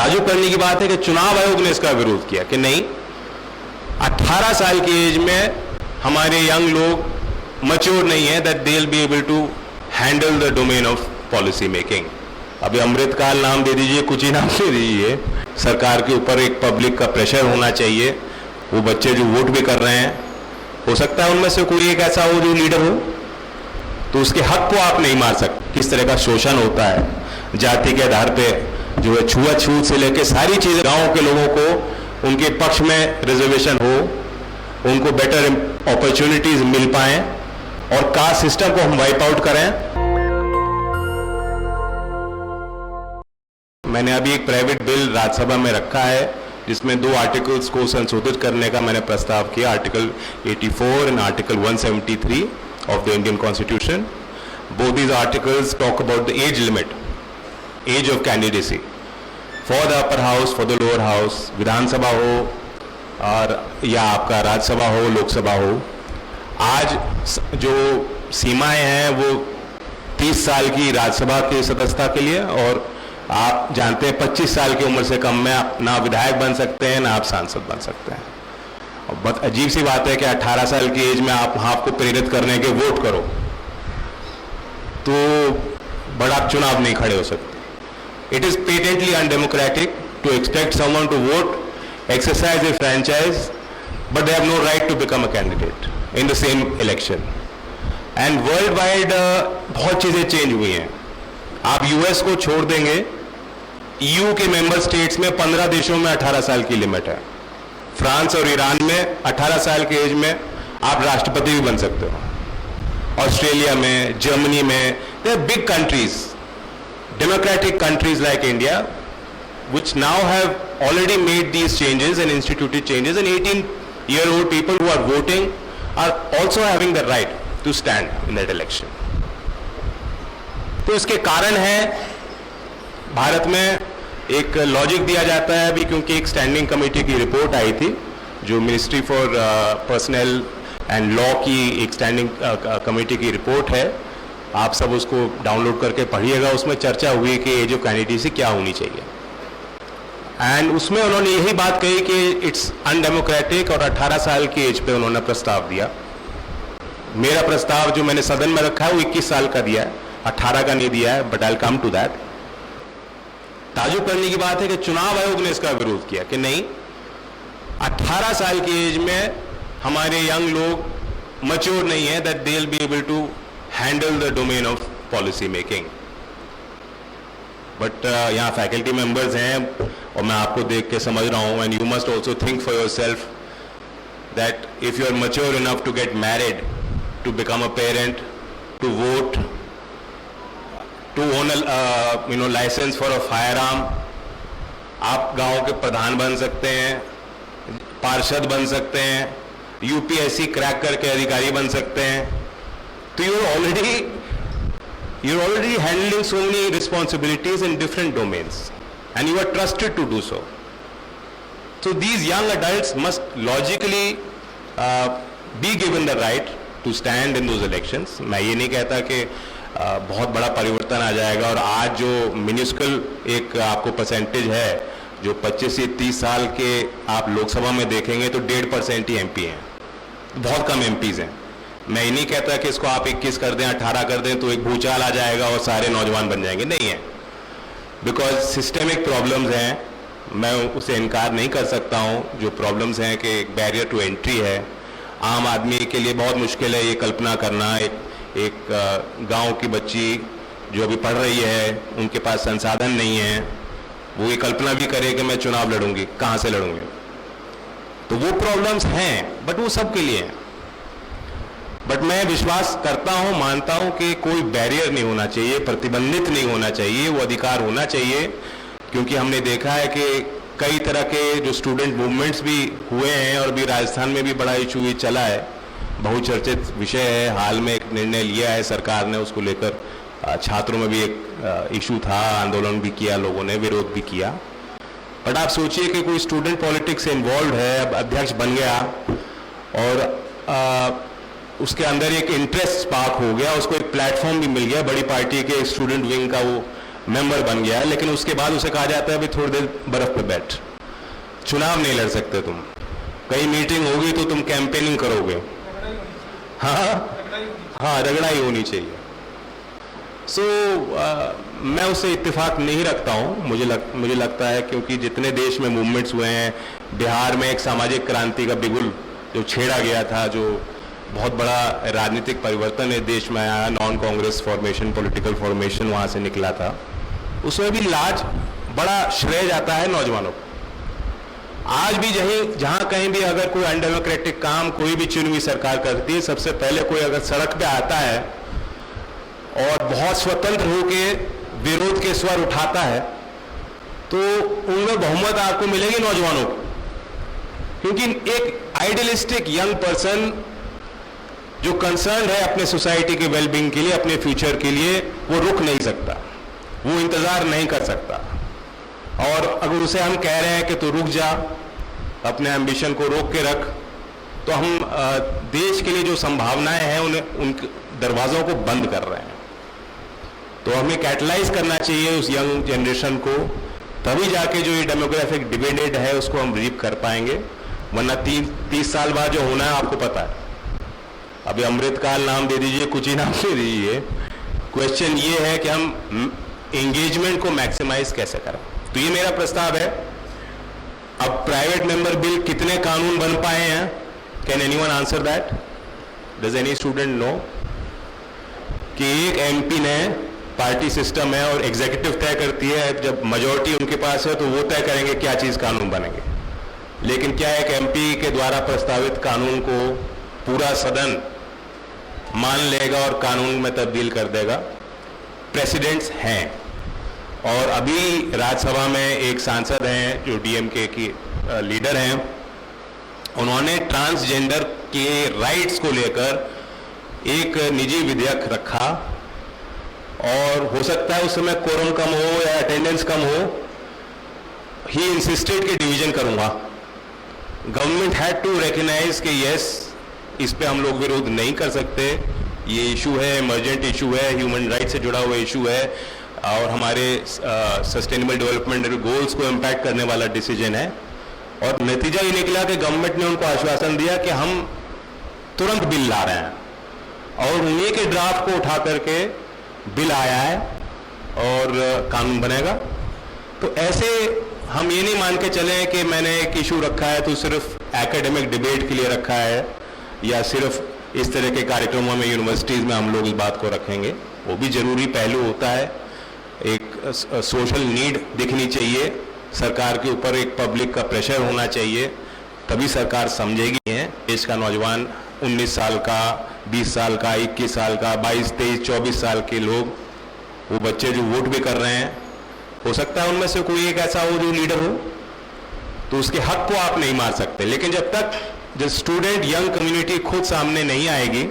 ताजुब करने की बात है कि चुनाव आयोग ने इसका विरोध किया कि नहीं, 18 साल की एज में हमारे यंग लोग मच्योर नहीं है that they will be able to handle the domain of policy making. अभी अमृतकाल नाम दे दीजिए, कुछ ही नाम दे दीजिए, सरकार के ऊपर एक पब्लिक का प्रेशर होना चाहिए। वो बच्चे जो वोट भी कर रहे हैं, हो सकता है उनमें से कोई एक ऐसा हो जो लीडर हो, तो उसके हक को आप नहीं मार सकते। किस तरह का शोषण होता है, जाति के आधार पे जो है छुआछूत से लेकर सारी चीजें, गांव के लोगों को उनके पक्ष में रिजर्वेशन हो, उनको बेटर अपॉर्चुनिटीज मिल पाए और कास्ट सिस्टम को हम वाइप आउट करें। मैंने अभी एक प्राइवेट बिल राज्यसभा में रखा है जिसमें 2 आर्टिकल्स को संशोधित करने का मैंने प्रस्ताव किया, article 84 and article 173 of the Indian Constitution. Both these articles talk about the age limit, age of candidacy for the upper house, for the lower house, विधानसभा हो और या आपका राज्यसभा हो, लोकसभा हो। आज जो सीमाएं हैं वो 30 साल की राज्यसभा की सदस्यता के लिए, और आप जानते हैं 25 साल की उम्र से कम में आप ना विधायक बन सकते हैं ना आप सांसद बन सकते हैं। बहुत अजीब सी बात है कि 18 साल की एज में आप आपको प्रेरित करने के वोट करो तो बड़ा चुनाव नहीं खड़े हो सकते। It is patently undemocratic to expect someone to vote, exercise a franchise, but they have no right to become a candidate in the same election. And world wide बहुत चीजें चेंज हुई हैं। आप यूएस को छोड़ देंगे, ईयू के member states में 15 देशों में 18 साल की लिमिट है। फ्रांस और ईरान में 18 साल की एज में आप राष्ट्रपति भी बन सकते हो। ऑस्ट्रेलिया में, जर्मनी में, they are big countries, democratic countries like India, which now have already made these changes and instituted changes, and 18-year-old people who are voting are also having the right to stand in that election. तो इसके कारण है भारत में एक logic दिया जाता है अभी, क्योंकि एक स्टैंडिंग कमेटी की रिपोर्ट आई थी जो ministry for personal and law की एक स्टैंडिंग कमेटी की रिपोर्ट है। आप सब उसको डाउनलोड करके पढ़िएगा। उसमें चर्चा हुई कि एज ऑफ कैंडिडेसी क्या होनी चाहिए, एंड उसमें उन्होंने यही बात कही कि इट्स अनडेमोक्रेटिक, और 18 साल की एज पे उन्होंने प्रस्ताव दिया। मेरा प्रस्ताव जो मैंने सदन में रखा है वो 21 साल का दिया है, 18 का नहीं दिया है, but I will come to that. ताजुब करने की बात है कि चुनाव आयोग ने इसका विरोध किया कि नहीं, 18 साल की एज में हमारे यंग लोग मच्योर नहीं है that they will be able to handle the domain of policy making. But यहाँ फैकल्टी मेंबर्स हैं और मैं आपको देख के समझ रहा हूँ, and you must also think for yourself that if you are mature enough to get married, to become a parent, to vote, to own licence for a firearm, आप गांव के प्रधान बन सकते हैं, पार्षद बन सकते हैं, यूपीएससी क्रैक करके अधिकारी बन सकते हैं। तो you're already handling so many responsibilities in different domains, and you are trusted to do so. So these young adults must logically be given the right to stand in those elections. मैं ये नहीं कहता कि बहुत बड़ा परिवर्तन आ जाएगा, और आज जो मिनिस्कल एक आपको परसेंटेज है, जो 25 से 30 साल के आप लोकसभा में देखेंगे तो 1.5% ही एमपी हैं, बहुत कम एमपीज हैं। मैं ये नहीं कहता कि इसको आप 21 कर दें, 18 कर दें तो एक भूचाल आ जाएगा और सारे नौजवान बन जाएंगे, नहीं है। बिकॉज सिस्टमिक प्रॉब्लम्स हैं, मैं उसे इनकार नहीं कर सकता हूँ। जो प्रॉब्लम्स हैं कि एक बैरियर टू एंट्री है, आम आदमी के लिए बहुत मुश्किल है ये कल्पना करना। एक गांव की बच्ची जो अभी पढ़ रही है, उनके पास संसाधन नहीं है, वो ये कल्पना भी करे कि मैं चुनाव लड़ूंगी, कहाँ से लड़ूंगी। तो वो प्रॉब्लम्स हैं, बट वो सबके लिए हैं। बट मैं विश्वास करता हूँ, मानता हूँ कि कोई बैरियर नहीं होना चाहिए, प्रतिबंधित नहीं होना चाहिए, वो अधिकार होना चाहिए। क्योंकि हमने देखा है कि कई तरह के जो स्टूडेंट मूवमेंट्स भी हुए हैं, और भी राजस्थान में भी बड़ा इशू भी चला है, बहुचर्चित विषय है। हाल में एक निर्णय लिया है सरकार ने, उसको लेकर छात्रों में भी एक इशू था, आंदोलन भी किया लोगों ने, विरोध भी किया। बट आप सोचिए कि कोई स्टूडेंट पॉलिटिक्स से इन्वॉल्व है, अब अध्यक्ष बन गया और उसके अंदर एक इंटरेस्ट स्पार्क हो गया, उसको एक प्लेटफॉर्म भी मिल गया, बड़ी पार्टी के स्टूडेंट विंग का वो मेंबर बन गया है, लेकिन उसके बाद उसे कहा जाता है अभी थोड़ी देर बर्फ पे बैठ, चुनाव नहीं लड़ सकते तुम, कहीं मीटिंग होगी तो तुम कैंपेनिंग करोगे। हाँ, रगड़ाई होनी चाहिए। मैं उससे इत्तेफाक नहीं रखता हूँ। मुझे लगता है क्योंकि जितने देश में मूवमेंट्स हुए हैं, बिहार में एक सामाजिक क्रांति का बिगुल जो छेड़ा गया था, जो बहुत बड़ा राजनीतिक परिवर्तन है देश में आया, non Congress formation, political formation वहाँ से निकला था, उसमें भी बड़ा श्रेय जाता है नौजवानों को। आज भी जहाँ कहीं भी अगर कोई अनडेमोक्रेटिक काम कोई भी चुनी हुई सरकार करती है, सबसे पहले कोई अगर सड़क पे आता है और बहुत स्वतंत्र होकर विरोध के स्वर उठाता है, तो उनमें बहुमत आपको मिलेगी नौजवानों को। क्योंकि एक आइडियलिस्टिक यंग पर्सन जो कंसर्न है अपने सोसाइटी के वेलबींग के लिए, अपने फ्यूचर के लिए, वो रुक नहीं सकता, वो इंतजार नहीं कर सकता। और अगर उसे हम कह रहे हैं कि तू रुक जा, अपने एम्बिशन को रोक के रख, तो हम देश के लिए जो संभावनाएं हैं उन दरवाजों को बंद कर रहे हैं। तो हमें कैटलाइज करना चाहिए उस यंग जनरेशन को, तभी जाके जो ये डेमोग्राफिक डिविडेंड है उसको हम रीप कर पाएंगे। वरना 30 साल बाद जो होना है आपको पता है। अभी अमृतकाल नाम दे दीजिए, कुछ ही नाम दे दीजिए। क्वेश्चन ये है कि हम एंगेजमेंट को मैक्सिमाइज कैसे करें। तो ये मेरा प्रस्ताव है। अब प्राइवेट मेंबर बिल कितने कानून बन पाए हैं? Can anyone answer that? Does any student know? कि एक एमपी ने, पार्टी सिस्टम है और एग्जीक्यूटिव तय करती है, जब मेजॉरिटी उनके पास है तो वो तय करेंगे क्या चीज कानून बनेंगे। लेकिन क्या एक एमपी के द्वारा प्रस्तावित कानून को पूरा सदन मान लेगा और कानून में तब्दील कर देगा? प्रेसिडेंट्स हैं। और अभी राज्यसभा में एक सांसद हैं जो डीएमके की लीडर हैं, उन्होंने ट्रांसजेंडर के राइट्स को लेकर एक निजी विधेयक रखा, और हो सकता है उस समय कोरम कम हो या अटेंडेंस कम हो, ही इंसिस्टेड कि डिवीजन करूंगा। गवर्नमेंट हैड टू रिकॉग्नाइज कि यस, इस पे हम लोग विरोध नहीं कर सकते, ये इशू है, इमरजेंट इशू है, ह्यूमन राइट से जुड़ा हुआ इशू है, और हमारे सस्टेनेबल डेवलपमेंट गोल्स को इम्पैक्ट करने वाला डिसीजन है। और नतीजा ये निकला कि गवर्नमेंट ने उनको आश्वासन दिया कि हम तुरंत बिल ला रहे हैं, और उन्हीं के ड्राफ्ट को उठा करके बिल आया है और कानून बनेगा। तो ऐसे हम ये नहीं मान के चले कि मैंने एक इशू रखा है तो सिर्फ एकेडमिक डिबेट के लिए रखा है, या सिर्फ इस तरह के कार्यक्रमों में यूनिवर्सिटीज़ में हम लोग इस बात को रखेंगे। वो भी जरूरी पहलू होता है, एक सोशल नीड दिखनी चाहिए, सरकार के ऊपर एक पब्लिक का प्रेशर होना चाहिए, तभी सरकार समझेगी। है देश का नौजवान 19 साल का, 20 साल का, 21 साल का, 22, 23, 24 साल के लोग, वो बच्चे जो वोट भी कर रहे हैं, हो सकता है उनमें से कोई एक ऐसा हो जो लीडर हो, तो उसके हक को आप नहीं मार सकते। लेकिन जब तक जो स्टूडेंट यंग कम्युनिटी खुद सामने नहीं आएगी,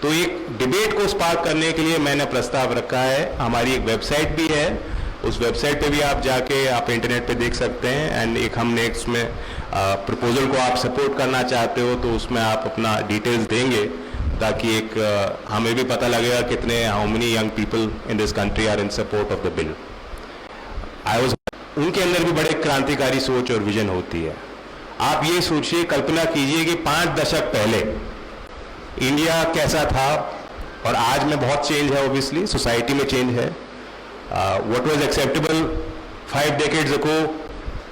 तो एक डिबेट को स्पार्क करने के लिए मैंने प्रस्ताव रखा है। हमारी एक वेबसाइट भी है, उस वेबसाइट पे भी आप जाके आप इंटरनेट पे देख सकते हैं। एंड एक हमने इसमें प्रपोजल को आप सपोर्ट करना चाहते हो तो उसमें आप अपना डिटेल्स देंगे, ताकि एक हमें भी पता लगेगा कितने, how many young people in this country are in support of the bill. उनके अंदर भी बड़े क्रांतिकारी सोच और विजन होती है। आप ये सोचिए, कल्पना कीजिए कि 5 दशक पहले इंडिया कैसा था, और आज में बहुत चेंज है, ऑब्वियसली सोसाइटी में चेंज है। What was acceptable 5 decades ago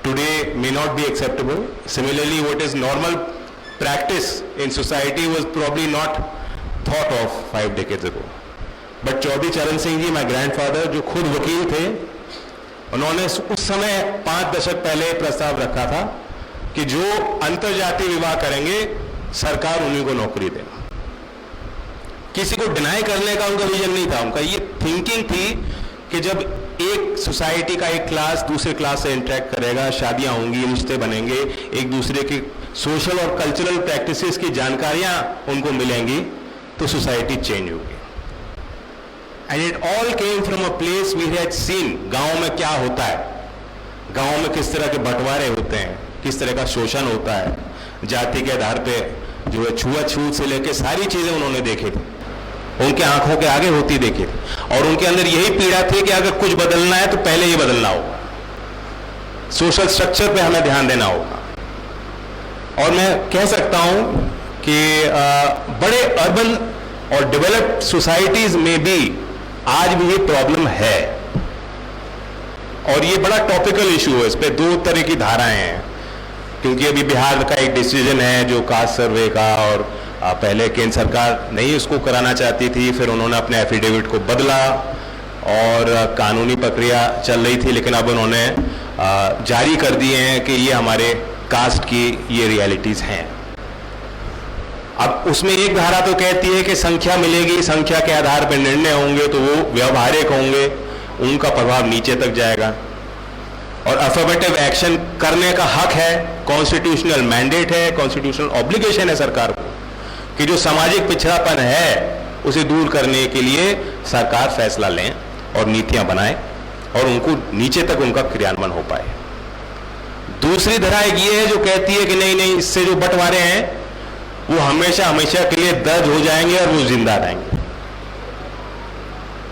today may not be acceptable. Similarly, what is normal practice in society was probably not thought of 5 decades ago. But Chaudhary चरण सिंह जी, my grandfather, जो खुद वकील थे, उन्होंने उस समय 5 दशक पहले प्रस्ताव रखा था कि जो अंतरजातीय विवाह करेंगे सरकार उन्हीं को नौकरी देगा। किसी को डिनाई करने का उनका विजन नहीं था, उनका ये थिंकिंग थी कि जब एक सोसाइटी का एक क्लास दूसरे क्लास से इंटरेक्ट करेगा, शादियां होंगी, रिश्ते बनेंगे, एक दूसरे की सोशल और कल्चरल प्रैक्टिसेस की जानकारियां उनको मिलेंगी, तो सोसाइटी चेंज होगी। And it all came from a place we had seen. गांव में क्या होता है, गांव में किस तरह के बंटवारे होते हैं, किस तरह का शोषण होता है, जाति के आधार पे जो है छुआछूत से लेकर सारी चीजें उन्होंने देखी थी, उनके आंखों के आगे होती देखी। और उनके अंदर यही पीड़ा थी कि अगर कुछ बदलना है तो पहले ये बदलना होगा, सोशल स्ट्रक्चर पे हमें ध्यान देना होगा। और मैं कह सकता हूं कि बड़े अर्बन और डेवलप्ड सोसाइटीज में भी आज भी ये प्रॉब्लम है, और ये बड़ा टॉपिकल इशू है। इस पे दो तरह की धाराएं हैं, क्योंकि अभी बिहार का एक डिसीजन है जो कास्ट सर्वे का, और पहले केंद्र सरकार नहीं उसको कराना चाहती थी, फिर उन्होंने अपने एफिडेविट को बदला और कानूनी प्रक्रिया चल रही थी, लेकिन अब उन्होंने जारी कर दिए हैं कि ये हमारे कास्ट की ये रियलिटीज हैं। अब उसमें एक धारा तो कहती है कि संख्या मिलेगी, संख्या के आधार पर निर्णय होंगे तो वो व्यवहारिक होंगे, उनका प्रभाव नीचे तक जाएगा, और अफर्मेटिव एक्शन करने का हक है, कॉन्स्टिट्यूशनल मैंडेट है, कॉन्स्टिट्यूशनल ऑब्लिगेशन है सरकार को कि जो सामाजिक पिछड़ापन है उसे दूर करने के लिए सरकार फैसला लें और नीतियां बनाए और उनको नीचे तक उनका क्रियान्वयन हो पाए। दूसरी धारा एक ये है जो कहती है कि नहीं नहीं, इससे जो बंटवारे हैं वो हमेशा हमेशा के लिए दर्ज हो जाएंगे और वो जिंदा रहेंगे।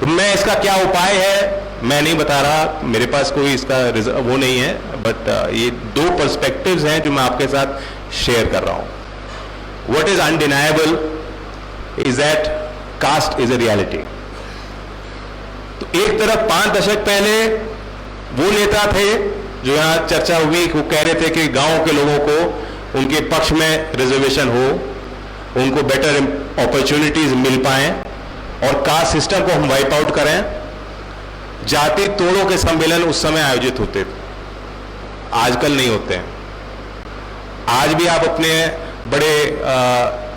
तो मैं इसका क्या उपाय है मैं नहीं बता रहा, मेरे पास कोई इसका वो नहीं है, बट ये दो पर्सपेक्टिव्स हैं जो मैं आपके साथ शेयर कर रहा हूं। What is undeniable is that caste is a reality. तो एक तरफ 5 दशक पहले वो नेता थे जो यहां चर्चा हुई, वो कह रहे थे कि गांव के लोगों को उनके पक्ष में रिजर्वेशन हो, उनको बेटर अपॉर्चुनिटीज मिल पाए और कास्ट सिस्टम को हम वाइप आउट करें। जाति तोड़ों के सम्मेलन उस समय आयोजित होते थे, आजकल नहीं होते हैं। आज भी आप अपने बड़े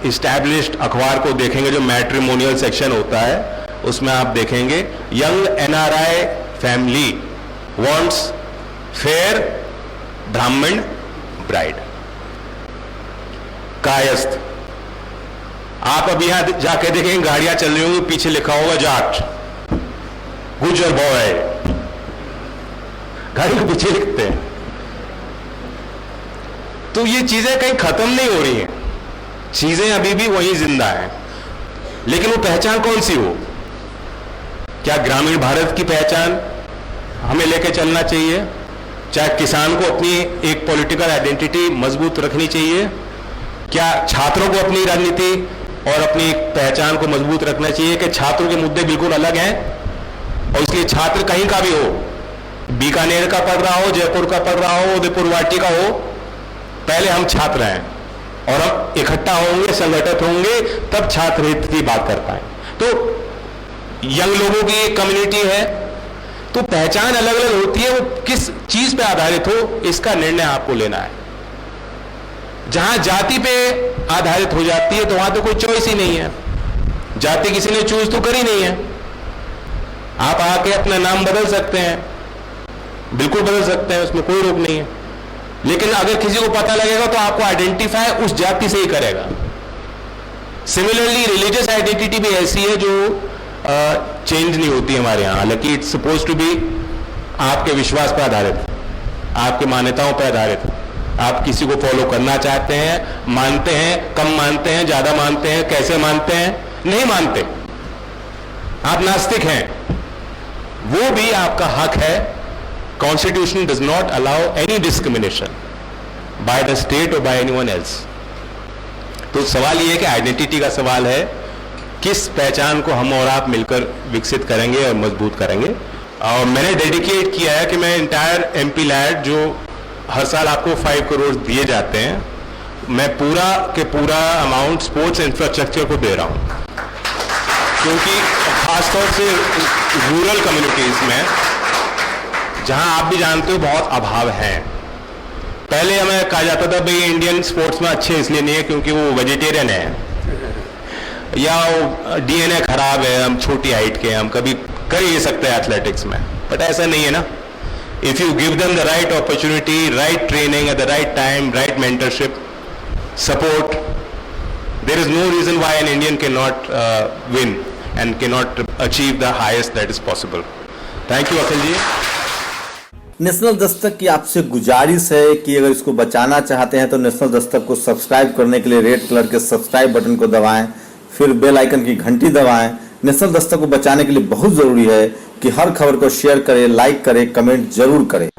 इस्टेब्लिश्ड अखबार को देखेंगे, जो मैट्रिमोनियल सेक्शन होता है उसमें आप देखेंगे young NRI family wants fair ब्राह्मण ब्राइड, कायस्थ। आप अब यहां जाके देखेंगे गाड़ियां चल रही होंगी, पीछे लिखा होगा जाट, गुजर बॉय, गाड़ी के पीछे लिखते हैं। तो ये चीजें कहीं खत्म नहीं हो रही हैं, चीजें अभी भी वही जिंदा हैं, लेकिन वो पहचान कौन सी हो? क्या ग्रामीण भारत की पहचान हमें लेके चलना चाहिए? चाहे किसान को अपनी एक पॉलिटिकल आइडेंटिटी मजबूत रखनी चाहिए? क्या छात्रों को अपनी राजनीति और अपनी पहचान को मजबूत रखना चाहिए कि छात्रों के मुद्दे बिल्कुल अलग हैं और इसलिए छात्र कहीं का भी हो, बीकानेर का पढ़ रहा हो, जयपुर का पढ़ रहा हो, उदयपुर वाटी का हो, पहले हम छात्र हैं और हम इकट्ठा होंगे, संगठित होंगे, तब छात्र हित की बात कर पाए। तो यंग लोगों की एक कम्युनिटी है, तो पहचान अलग अलग होती है, वो किस चीज पे आधारित हो इसका निर्णय आपको लेना है। जहां जाति पे आधारित हो जाती है तो वहां तो कोई चॉइस ही नहीं है, जाति किसी ने चूज तो करी नहीं है। आप आके अपना नाम बदल सकते हैं, बिल्कुल बदल सकते हैं, उसमें कोई रोक नहीं है, लेकिन अगर किसी को पता लगेगा तो आपको आइडेंटिफाई उस जाति से ही करेगा। सिमिलरली रिलीजियस आइडेंटिटी भी ऐसी है जो चेंज नहीं होती हमारे यहाँ, हालांकि इट्स सपोज टू बी आपके विश्वास पर आधारित, आपके मान्यताओं पर आधारित। आप किसी को फॉलो करना चाहते हैं, मानते हैं, कम मानते हैं, ज्यादा मानते हैं, कैसे मानते हैं, नहीं मानते, आप नास्तिक हैं, वो भी आपका हक है। Constitution does not allow any discrimination by the state और बाय एनीवन एल्स। तो सवाल ये है कि आइडेंटिटी का सवाल है, किस पहचान को हम और आप मिलकर विकसित करेंगे और मजबूत करेंगे। और मैंने डेडिकेट किया है कि मैं इंटायर एमपी लैड जो हर साल आपको 5 करोड़ दिए जाते हैं, मैं पूरा के पूरा अमाउंट स्पोर्ट्स इंफ्रास्ट्रक्चर को दे रहा हूं, क्योंकि खासतौर से रूरल कम्युनिटीज में जहां आप भी जानते हो बहुत अभाव है। पहले हमें कहा जाता था भाई इंडियन स्पोर्ट्स में अच्छे इसलिए नहीं है क्योंकि वो वेजिटेरियन है या डीएनए खराब है, हम छोटी हाइट के, हम कभी कर ही सकते हैं एथलेटिक्स में, बट ऐसा नहीं है ना। If you give them the right opportunity, right training at the right time, right mentorship, support, there is no reason why an Indian cannot win and cannot achieve the highest that is possible. Thank you Akhil ji. National Dastak की आपसे गुजारिश है कि अगर इसको बचाना चाहते हैं तो नेशनल दस्तक को सब्सक्राइब करने के लिए रेड कलर के सब्सक्राइब बटन को दबाएं, फिर बेल आइकन की घंटी दबाएं, नेशनल दस्तक को बचाने के लिए बहुत जरूरी है कि हर खबर को शेयर करें, लाइक करें, कमेंट जरूर करें।